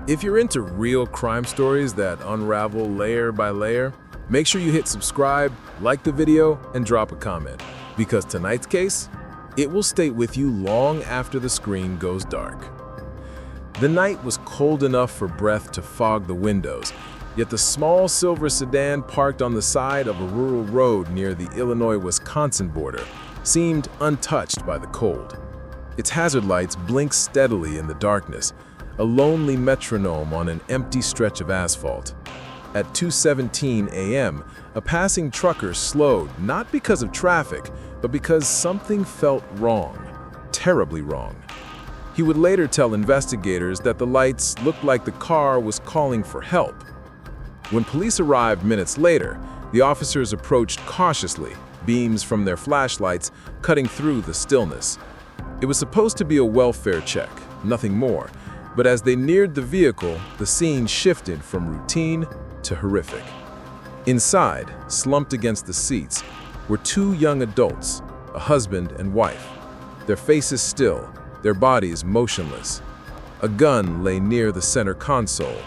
If you're into real crime stories that unravel layer by layer, make sure you hit subscribe, like the video, and drop a comment, because tonight's case, it will stay with you long after the screen goes dark. The night was cold enough for breath to fog the windows, yet the small silver sedan parked on the side of a rural road near the Illinois-Wisconsin border seemed untouched by the cold. Its hazard lights blinked steadily in the darkness, a lonely metronome on an empty stretch of asphalt. At 2:17 a.m., a passing trucker slowed, not because of traffic, but because something felt wrong, terribly wrong. He would later tell investigators that the lights looked like the car was calling for help. When police arrived minutes later, the officers approached cautiously, beams from their flashlights cutting through the stillness. It was supposed to be a welfare check, nothing more, but as they neared the vehicle, the scene shifted from routine to horrific. Inside, slumped against the seats, were two young adults, a husband and wife, their faces still, their bodies motionless. A gun lay near the center console.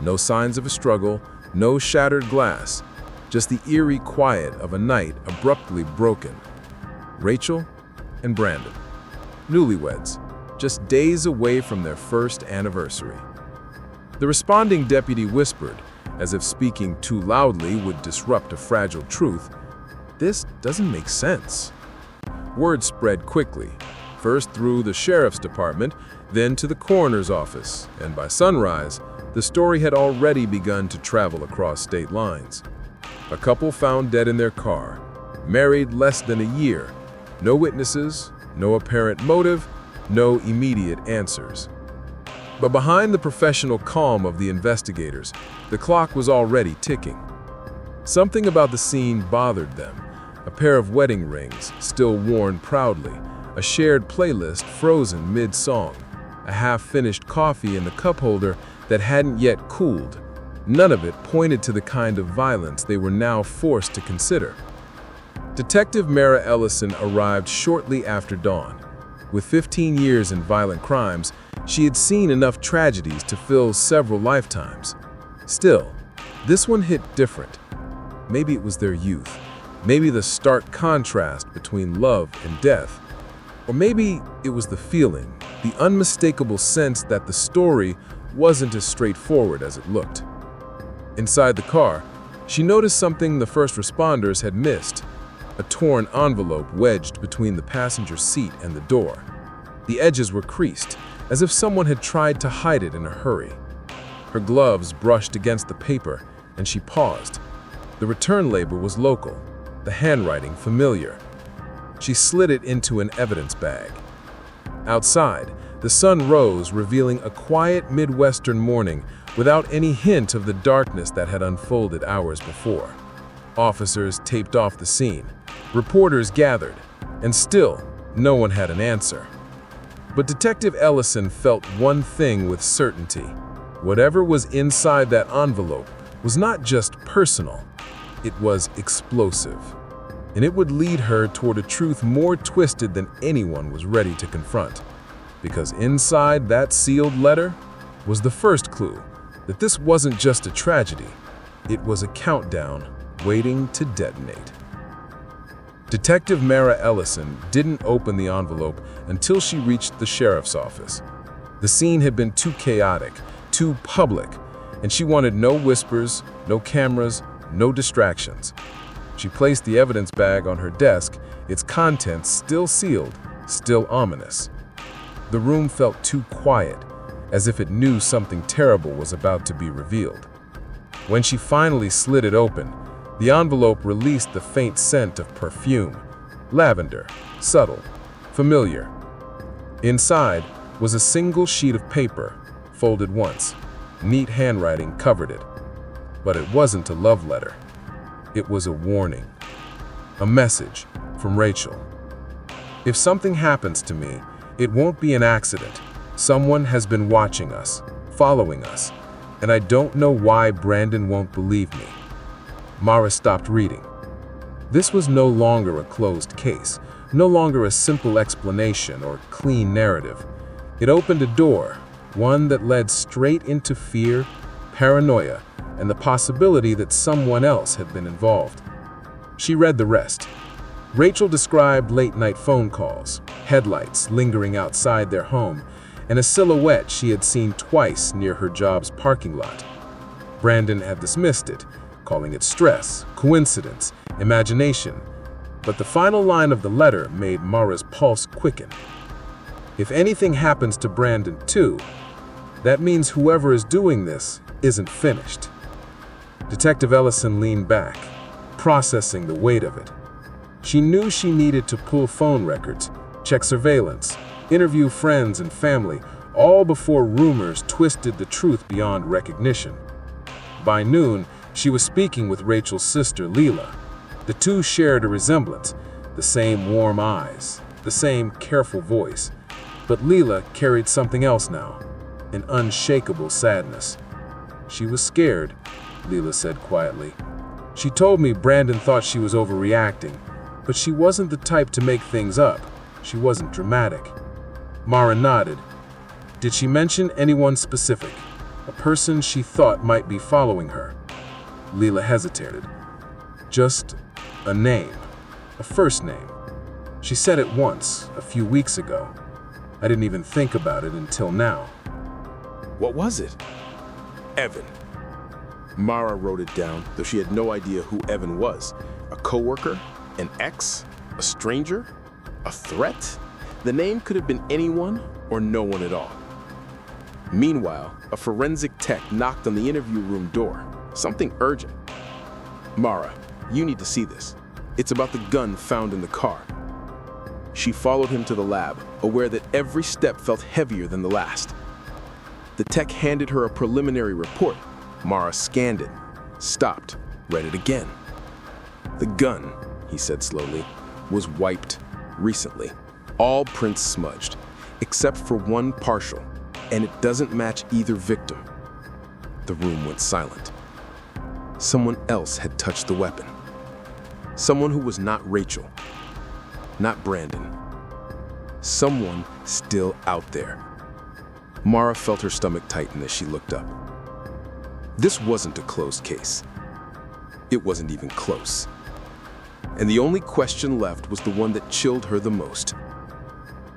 No signs of a struggle, no shattered glass, just the eerie quiet of a night abruptly broken. Rachel and Brandon, newlyweds, just days away from their first anniversary. The responding deputy whispered, as if speaking too loudly would disrupt a fragile truth, "This doesn't make sense." Word spread quickly, first through the sheriff's department, then to the coroner's office, and by sunrise, the story had already begun to travel across state lines. A couple found dead in their car, married less than a year, no witnesses, no apparent motive, no immediate answers. But behind the professional calm of the investigators, the clock was already ticking. Something about the scene bothered them. A pair of wedding rings, still worn proudly, a shared playlist frozen mid-song, a half-finished coffee in the cup holder that hadn't yet cooled. None of it pointed to the kind of violence they were now forced to consider. Detective Mara Ellison arrived shortly after dawn. With 15 years in violent crimes, she had seen enough tragedies to fill several lifetimes. Still, this one hit different. Maybe it was their youth, maybe the stark contrast between love and death, or maybe it was the feeling, the unmistakable sense that the story wasn't as straightforward as it looked. Inside the car, she noticed something the first responders had missed: a torn envelope wedged between the passenger seat and the door. The edges were creased, as if someone had tried to hide it in a hurry. Her gloves brushed against the paper, and she paused. The return label was local, the handwriting familiar. She slid it into an evidence bag. Outside, the sun rose, revealing a quiet Midwestern morning without any hint of the darkness that had unfolded hours before. Officers taped off the scene. Reporters gathered, and still, no one had an answer. But Detective Ellison felt one thing with certainty. Whatever was inside that envelope was not just personal, it was explosive. And it would lead her toward a truth more twisted than anyone was ready to confront. Because inside that sealed letter was the first clue that this wasn't just a tragedy, it was a countdown waiting to detonate. Detective Mara Ellison didn't open the envelope until she reached the sheriff's office. The scene had been too chaotic, too public, and she wanted no whispers, no cameras, no distractions. She placed the evidence bag on her desk, its contents still sealed, still ominous. The room felt too quiet, as if it knew something terrible was about to be revealed. When she finally slid it open, the envelope released the faint scent of perfume, lavender, subtle, familiar. Inside was a single sheet of paper, folded once. Neat handwriting covered it. But it wasn't a love letter. It was a warning, a message from Rachel. If something happens to me, it won't be an accident. Someone has been watching us, following us, and I don't know why Brandon won't believe me. Mara stopped reading. This was no longer a closed case, no longer a simple explanation or clean narrative. It opened a door, one that led straight into fear, paranoia, and the possibility that someone else had been involved. She read the rest. Rachel described late-night phone calls, headlights lingering outside their home, and a silhouette she had seen twice near her job's parking lot. Brandon had dismissed it, calling it stress, coincidence, imagination. But the final line of the letter made Mara's pulse quicken. If anything happens to Brandon too, that means whoever is doing this isn't finished. Detective Ellison leaned back, processing the weight of it. She knew she needed to pull phone records, check surveillance, interview friends and family, all before rumors twisted the truth beyond recognition. By noon, she was speaking with Rachel's sister, Leela. The two shared a resemblance, the same warm eyes, the same careful voice. But Leela carried something else now, an unshakable sadness. "She was scared," Leela said quietly. "She told me Brandon thought she was overreacting, but she wasn't the type to make things up. She wasn't dramatic." Mara nodded. "Did she mention anyone specific? A person she thought might be following her?" Leela hesitated. "Just a name, a first name. She said it once, a few weeks ago. I didn't even think about it until now." What was it? Evan. Mara wrote it down, though she had no idea who Evan was. A coworker? An ex? A stranger? A threat? The name could have been anyone or no one at all. Meanwhile, a forensic tech knocked on the interview room door. Something urgent. "Mara, you need to see this. It's about the gun found in the car." She followed him to the lab, aware that every step felt heavier than the last. The tech handed her a preliminary report. Mara scanned it, stopped, read it again. "The gun," he said slowly, "was wiped recently. All prints smudged, except for one partial, and it doesn't match either victim." The room went silent. Someone else had touched the weapon. Someone who was not Rachel, not Brandon. Someone still out there. Mara felt her stomach tighten as she looked up. This wasn't a closed case. It wasn't even close. And the only question left was the one that chilled her the most.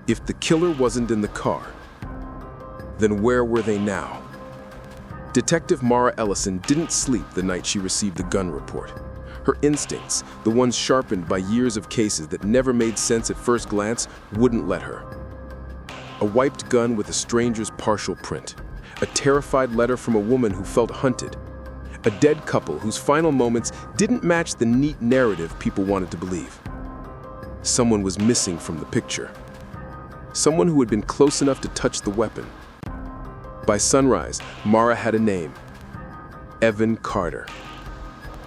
If the killer wasn't in the car, then where were they now? Detective Mara Ellison didn't sleep the night she received the gun report. Her instincts, the ones sharpened by years of cases that never made sense at first glance, wouldn't let her. A wiped gun with a stranger's partial print. A terrified letter from a woman who felt hunted. A dead couple whose final moments didn't match the neat narrative people wanted to believe. Someone was missing from the picture. Someone who had been close enough to touch the weapon. By sunrise, Mara had a name. Evan Carter.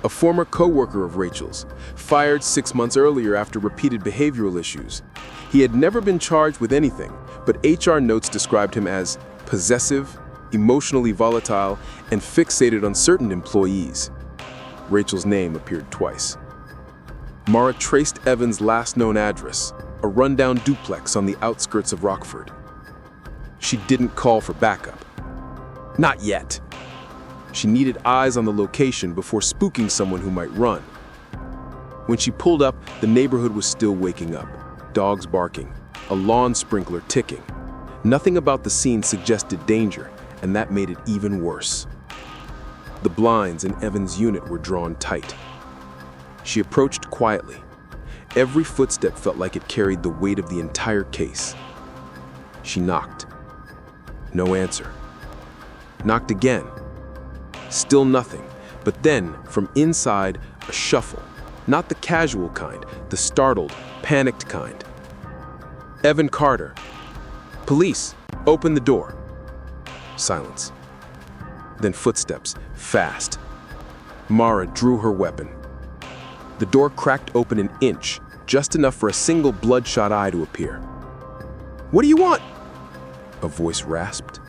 A former co-worker of Rachel's, fired 6 months earlier after repeated behavioral issues. He had never been charged with anything, but HR notes described him as possessive, emotionally volatile, and fixated on certain employees. Rachel's name appeared twice. Mara traced Evan's last known address, a rundown duplex on the outskirts of Rockford. She didn't call for backup. Not yet. She needed eyes on the location before spooking someone who might run. When she pulled up, the neighborhood was still waking up. Dogs barking, a lawn sprinkler ticking. Nothing about the scene suggested danger, and that made it even worse. The blinds in Evan's unit were drawn tight. She approached quietly. Every footstep felt like it carried the weight of the entire case. She knocked. No answer. Knocked again. Still nothing, but then, from inside, a shuffle. Not the casual kind, the startled, panicked kind. "Evan Carter. Police, open the door." Silence. Then footsteps, fast. Mara drew her weapon. The door cracked open an inch, just enough for a single bloodshot eye to appear. "What do you want?" A voice rasped.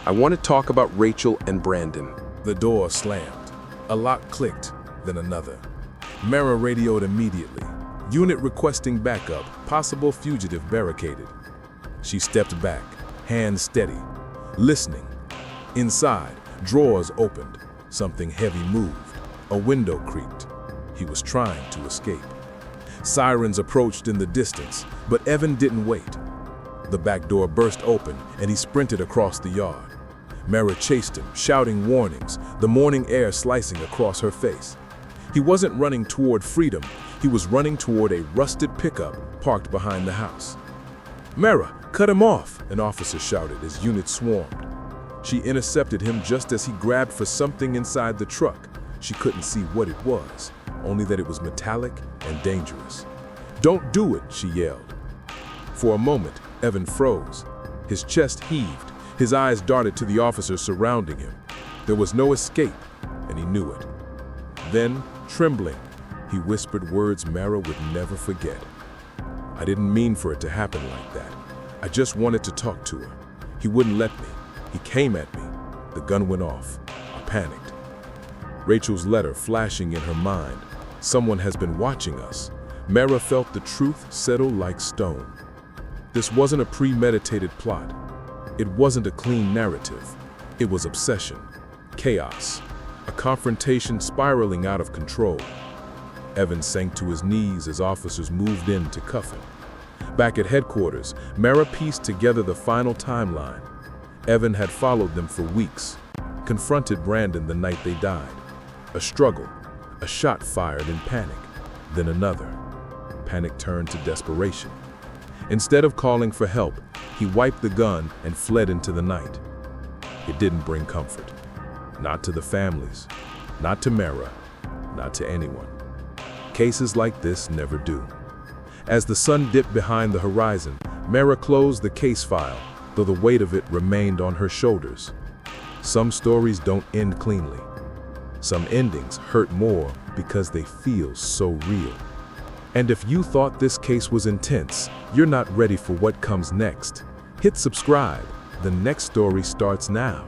"I want to talk about Rachel and Brandon." The door slammed. A lock clicked, then another. Mara radioed immediately. Unit requesting backup, possible fugitive barricaded. She stepped back, hands steady. listening. Inside, drawers opened. Something heavy moved. A window creaked. He was trying to escape. Sirens approached in the distance, but Evan didn't wait. The back door burst open, and he sprinted across the yard. Mara chased him, shouting warnings, the morning air slicing across her face. He wasn't running toward freedom. He was running toward a rusted pickup parked behind the house. "Mara, cut him off!" an officer shouted as units swarmed. She intercepted him just as he grabbed for something inside the truck. She couldn't see what it was, only that it was metallic and dangerous. "Don't do it!" she yelled. For a moment, Evan froze. His chest heaved. His eyes darted to the officers surrounding him. There was no escape, and he knew it. Then, trembling, he whispered words Mara would never forget. "I didn't mean for it to happen like that. I just wanted to talk to her. He wouldn't let me. He came at me. The gun went off. I panicked." Rachel's letter flashing in her mind. Someone has been watching us. Mara felt the truth settle like stone. This wasn't a premeditated plot. It wasn't a clean narrative. It was obsession, chaos, a confrontation spiraling out of control. Evan sank to his knees as officers moved in to cuff him. Back at headquarters, Mara pieced together the final timeline. Evan had followed them for weeks, confronted Brandon the night they died. A struggle, a shot fired in panic, then another. Panic turned to desperation. Instead of calling for help, he wiped the gun and fled into the night. It didn't bring comfort. Not to the families, not to Mara, not to anyone. Cases like this never do. As the sun dipped behind the horizon, Mara closed the case file, though the weight of it remained on her shoulders. Some stories don't end cleanly. Some endings hurt more because they feel so real. And if you thought this case was intense, you're not ready for what comes next. Hit subscribe. The next story starts now.